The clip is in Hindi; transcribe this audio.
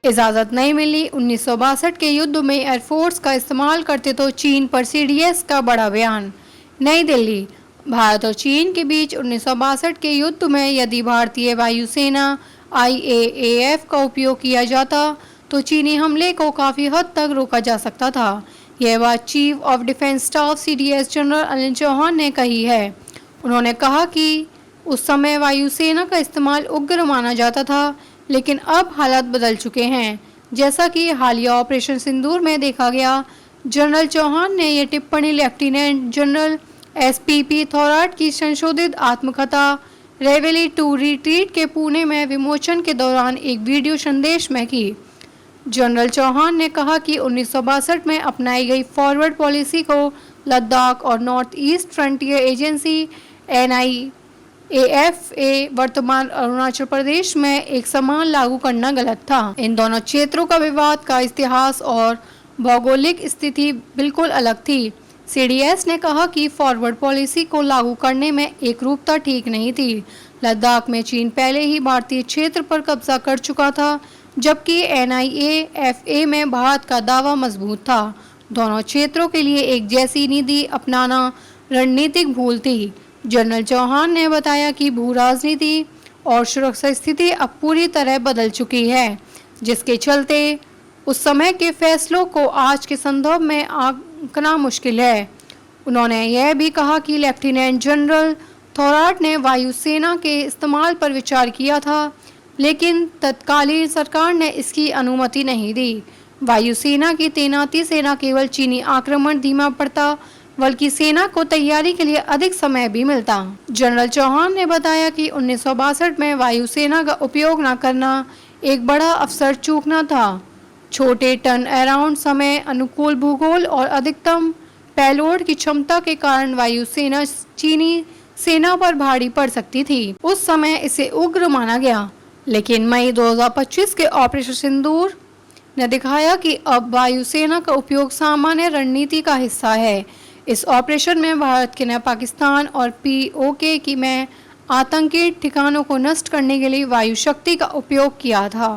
इजाज़त नहीं मिली। 1962 के युद्ध में एयरफोर्स का इस्तेमाल करते तो चीन पर CDS का बड़ा बयान। नई दिल्ली, भारत और चीन के बीच 1962 के युद्ध में यदि भारतीय वायुसेना IAAF का उपयोग किया जाता तो चीनी हमले को काफ़ी हद तक रोका जा सकता था। यह बात chief of defence staff CDS general Anil Chauhan ने कही है। उन्होंने कहा कि उस समय वायुसेना का इस्तेमाल उग्र माना जाता था, लेकिन अब हालात बदल चुके हैं, जैसा कि हालिया ऑपरेशन सिंदूर में देखा गया। जनरल चौहान ने यह टिप्पणी लेफ्टिनेंट जनरल SPP थोराट की संशोधित आत्मकथा रेवेली टू रिट्रीट के पुणे में विमोचन के दौरान एक वीडियो संदेश में की। जनरल चौहान ने कहा कि 1962 में अपनाई गई फॉरवर्ड पॉलिसी को लद्दाख और north east frontier agency NIAFA वर्तमान अरुणाचल प्रदेश में एक समान लागू करना गलत था। इन दोनों क्षेत्रों का विवाद का इतिहास और भौगोलिक स्थिति बिल्कुल अलग थी। CDS ने कहा कि फॉरवर्ड पॉलिसी को लागू करने में एकरूपता ठीक नहीं थी। लद्दाख में चीन पहले ही भारतीय क्षेत्र पर कब्जा कर चुका था, जबकि NIAFA में भारत का दावा मजबूत था। दोनों क्षेत्रों के लिए एक जैसी नीति अपनाना रणनीतिक भूल थी। जनरल चौहान ने बताया कि भू राजनीति और सुरक्षा स्थिति अब पूरी तरह बदल चुकी है, जिसके चलते उस समय के फैसलों को आज के संदर्भ में आंकना मुश्किल है। उन्होंने यह भी कहा कि लेफ्टिनेंट जनरल थोराट ने वायुसेना के इस्तेमाल पर विचार किया था, लेकिन तत्कालीन सरकार ने इसकी अनुमति नहीं दी। वायुसेना की तैनाती से न केवल चीनी आक्रमण धीमा पड़ता, बल्कि सेना को तैयारी के लिए अधिक समय भी मिलता। जनरल चौहान ने बताया कि 1962 में वायुसेना का उपयोग न करना एक बड़ा अवसर चूकना था। छोटे टर्न अराउंड समय, अनुकूल भूगोल और अधिकतम पेलोड की क्षमता के कारण वायुसेना चीनी सेना पर भारी पड़ सकती थी। उस समय इसे उग्र माना गया, लेकिन मई 2025 के ऑपरेशन सिंदूर ने दिखाया कि अब वायुसेना का उपयोग सामान्य रणनीति का हिस्सा है। इस ऑपरेशन में भारत ने पाकिस्तान और POK में आतंकी ठिकानों को नष्ट करने के लिए वायु शक्ति का उपयोग किया था।